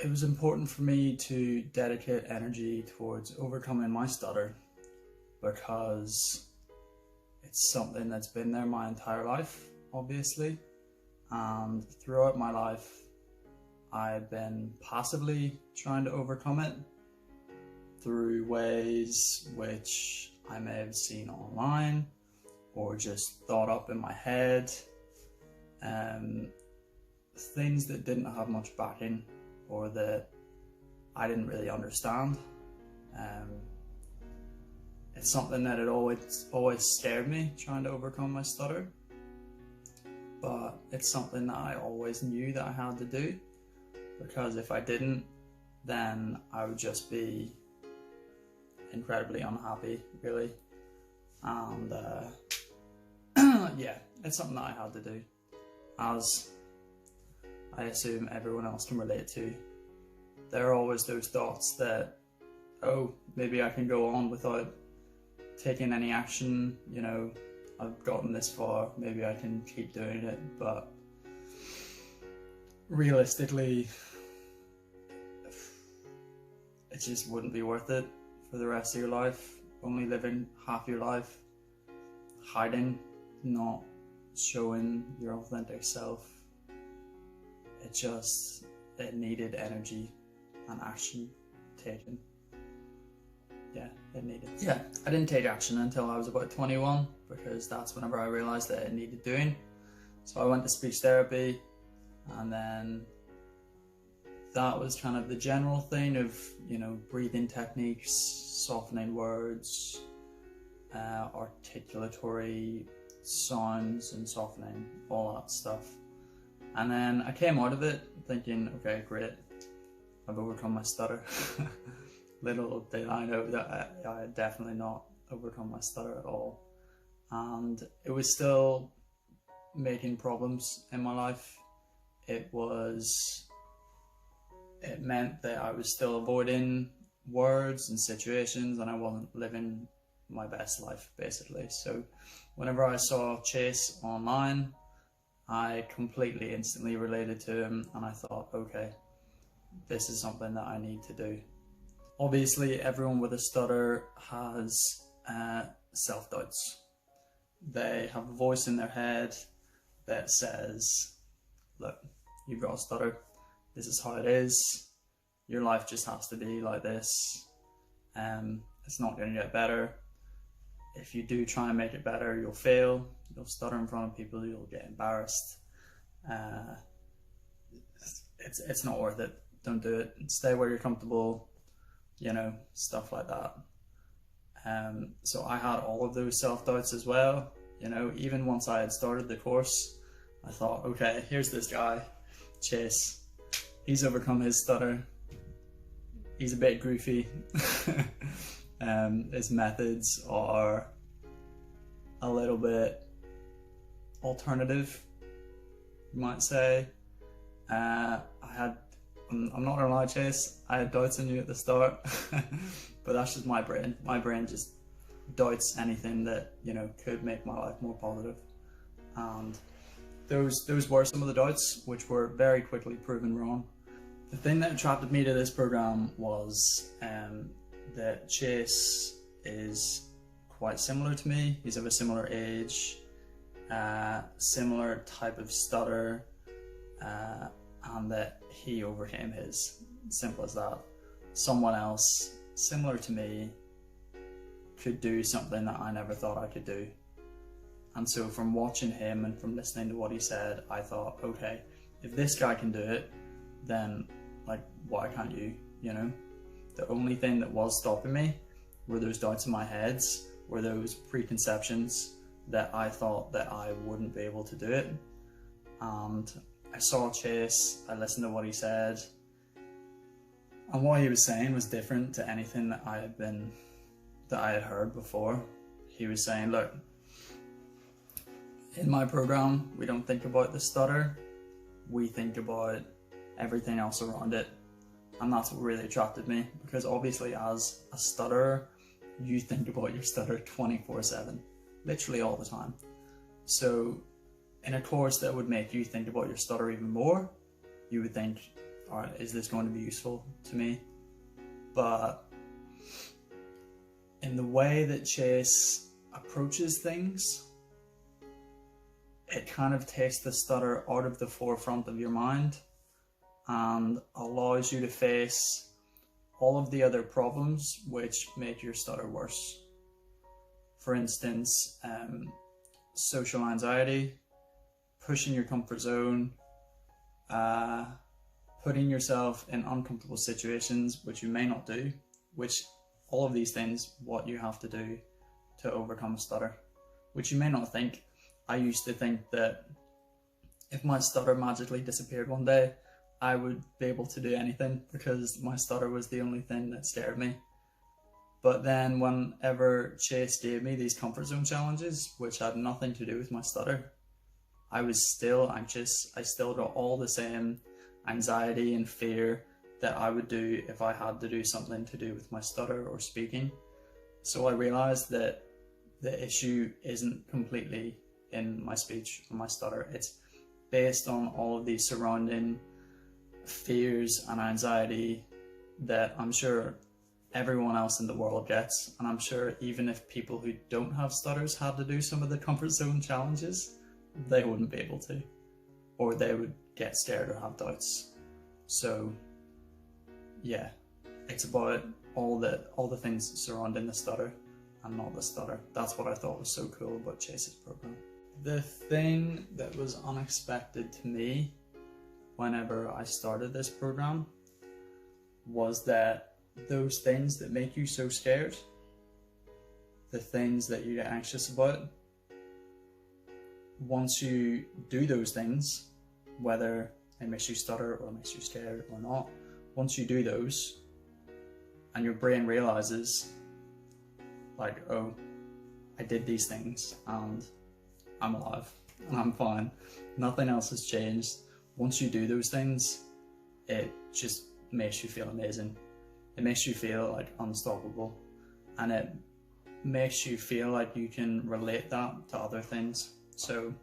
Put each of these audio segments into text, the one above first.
it was important for me to dedicate energy towards overcoming my stutter, because it's something that's been there my entire life, obviously, and throughout my life I've been passively trying to overcome it through ways which I may have seen online or just thought up in my head, things that didn't have much backing or that I didn't really understand. It's something that had always scared me, trying to overcome my stutter, but it's something that I always knew that I had to do, because if I didn't, then I would just be incredibly unhappy, really. And yeah, it's something that I had to do, as I assume everyone else can relate to. There are always those thoughts that, oh, maybe I can go on without taking any action, you know, I've gotten this far, maybe I can keep doing it, but realistically, it just wouldn't be worth it for the rest of your life, only living half your life hiding, not showing your authentic self. It needed energy and action taken. Yeah, it needed. Yeah, I didn't take action until I was about 21, because that's whenever I realised that it needed doing. So I went to speech therapy, and then that was kind of the general thing of, you know, breathing techniques, softening words, articulatory sounds and softening, all that stuff. And then I came out of it thinking, okay, great, I've overcome my stutter. Little did I know that I had definitely not overcome my stutter at all. And it was still making problems in my life. It meant that I was still avoiding words and situations, and I wasn't living my best life, basically. So whenever I saw Chase online, I completely instantly related to him, and I thought, okay, this is something that I need to do. Obviously, everyone with a stutter has self-doubts. They have a voice in their head that says, look, you've got a stutter, this is how it is, your life just has to be like this, it's not going to get better. If you do try and make it better, you'll fail, you'll stutter in front of people, you'll get embarrassed. It's not worth it, don't do it, stay where you're comfortable, you know, stuff like that. So I had all of those self-doubts as well, you know. Even once I had started the course, I thought, okay, here's this guy, Chase, he's overcome his stutter, he's a bit goofy, his methods are a little bit alternative, you might say. I'm not gonna lie, Chase, I had doubts in you at the start, but that's just my brain. My brain just doubts anything that, you know, could make my life more positive. And those were some of the doubts, which were very quickly proven wrong. The thing that attracted me to this program was that Chase is quite similar to me. He's of a similar age, similar type of stutter, and that he overcame his. Simple as that. Someone else similar to me could do something that I never thought I could do. And so from watching him and from listening to what he said, I thought, okay, if this guy can do it, then like, why can't you, you know? The only thing that was stopping me were those doubts in my head, were those preconceptions that I thought that I wouldn't be able to do it. And I saw Chase, I listened to what he said, and what he was saying was different to anything that I had heard before. He was saying, look, in my program, we don't think about the stutter, we think about everything else around it. And that's what really attracted me, because obviously as a stutterer, you think about your stutter 24/7, literally all the time. So in a course that would make you think about your stutter even more, you would think, all right, is this going to be useful to me? But in the way that Chase approaches things, it kind of takes the stutter out of the forefront of your mind and allows you to face all of the other problems which make your stutter worse. For instance, social anxiety, pushing your comfort zone, putting yourself in uncomfortable situations which you may not do, which all of these things, what you have to do to overcome a stutter, which you may not think. I used to think that if my stutter magically disappeared one day, I would be able to do anything because my stutter was the only thing that scared me. But then whenever Chase gave me these comfort zone challenges, which had nothing to do with my stutter, I was still anxious. I still got all the same anxiety and fear that I would do if I had to do something to do with my stutter or speaking. So I realized that the issue isn't completely in my speech or my stutter. It's based on all of these surrounding fears and anxiety that I'm sure everyone else in the world gets, and I'm sure even if people who don't have stutters had to do some of the comfort zone challenges, they wouldn't be able to, or they would get scared or have doubts. So yeah, it's about all the things surrounding the stutter and not the stutter. That's what I thought was so cool about Chase's program. The thing that was unexpected to me whenever I started this program was that those things that make you so scared, the things that you get anxious about, once you do those things, whether it makes you stutter or makes you scared or not, once you do those and your brain realizes like, oh, I did these things and I'm alive and I'm fine, nothing else has changed. Once you do those things, it just makes you feel amazing. It makes you feel like unstoppable, and it makes you feel like you can relate that to other things. So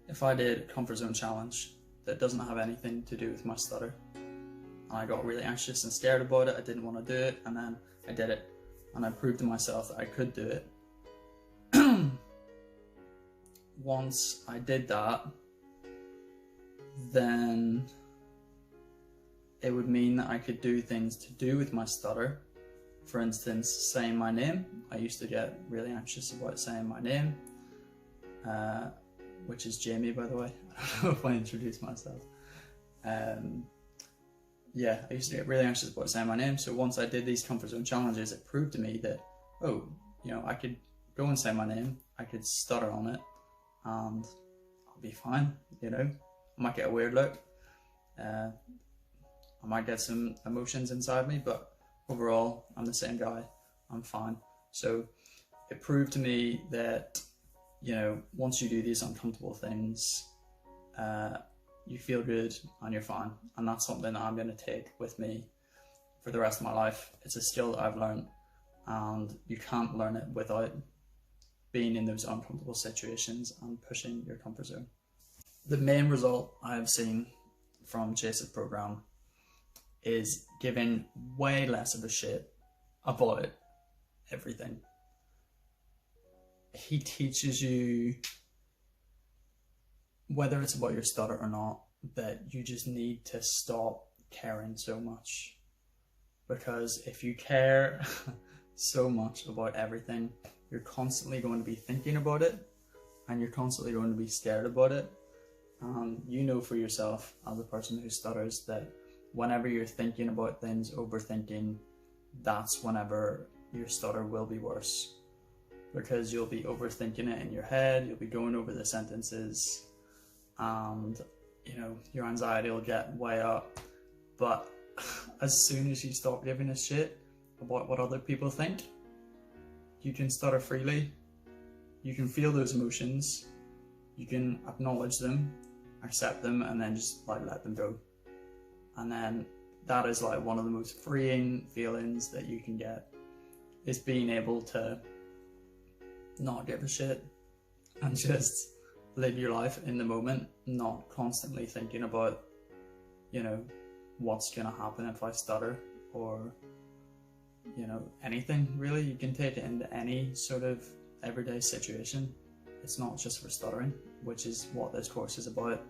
if I did a comfort zone challenge that doesn't have anything to do with my stutter, and I got really anxious and scared about it, I didn't want to do it, and then I did it, and I proved to myself that I could do it. Once I did that, then it would mean that I could do things to do with my stutter. For instance, saying my name. I used to get really anxious about saying my name, which is Jamie, by the way. I don't know if I introduced myself. Yeah, I used to get really anxious about saying my name. So once I did these comfort zone challenges, it proved to me that, oh, you know, I could go and say my name, I could stutter on it, and I'll be fine, you know. I might get a weird look. I might get some emotions inside me, but overall, I'm the same guy. I'm fine. So it proved to me that, you know, once you do these uncomfortable things, you feel good and you're fine. And that's something that I'm going to take with me for the rest of my life. It's a skill that I've learned, and you can't learn it without being in those uncomfortable situations and pushing your comfort zone. The main result I've seen from Chase's program is giving way less of a shit about everything. He teaches you, whether it's about your stutter or not, that you just need to stop caring so much. Because if you care so much about everything, you're constantly going to be thinking about it, and you're constantly going to be scared about it. You know for yourself, as a person who stutters, that whenever you're thinking about things, overthinking, that's whenever your stutter will be worse. Because you'll be overthinking it in your head, you'll be going over the sentences, and you know, your anxiety will get way up. But as soon as you stop giving a shit about what other people think, you can stutter freely. You can feel those emotions, you can acknowledge them, accept them, and then just like let them go. And then that is like one of the most freeing feelings that you can get, is being able to not give a shit and just live your life in the moment, not constantly thinking about you know, what's gonna happen if I stutter, or, you know, anything really. You can take it into any sort of everyday situation. It's not just for stuttering, which is what this course is about.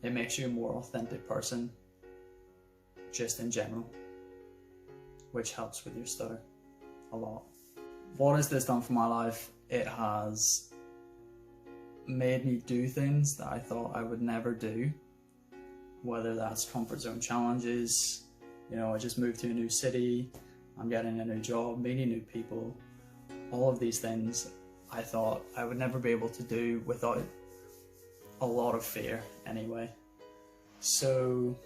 It makes you a more authentic person, just in general, which helps with your stutter a lot. What has this done for my life? It has made me do things that I thought I would never do, whether that's comfort zone challenges. You know, I just moved to a new city, I'm getting a new job, meeting new people. All of these things I thought I would never be able to do without a lot of fear anyway. So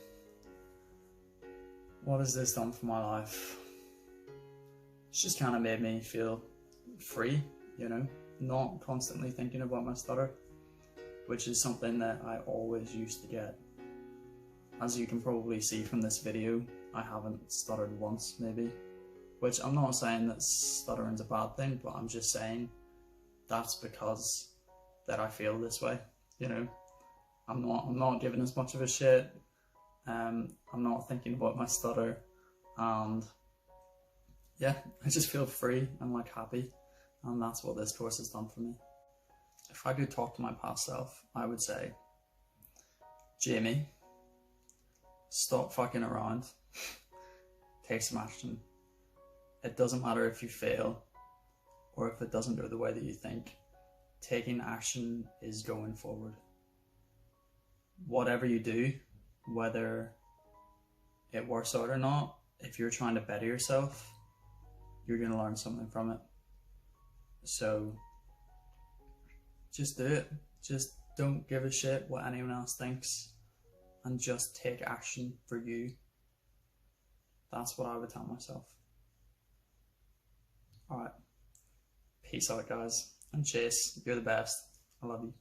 what has this done for my life? It's just kind of made me feel free, you know, not constantly thinking about my stutter, which is something that I always used to get. As you can probably see from this video, I haven't stuttered once maybe, which I'm not saying that stuttering's a bad thing, but I'm just saying that's because that I feel this way, you know. I'm not giving as much of a shit. I'm not thinking about my stutter, and yeah, I just feel free and like happy, and that's what this course has done for me. If I could talk to my past self, I would say, Jamie, stop fucking around, take some action. It doesn't matter if you fail or if it doesn't go the way that you think. Taking action is going forward. Whatever you do, whether it works out or not, if you're trying to better yourself, you're going to learn something from it. So just do it. Just don't give a shit what anyone else thinks, and just take action for you. That's what I would tell myself. Alright, peace out guys, and Chase, you're the best. I love you.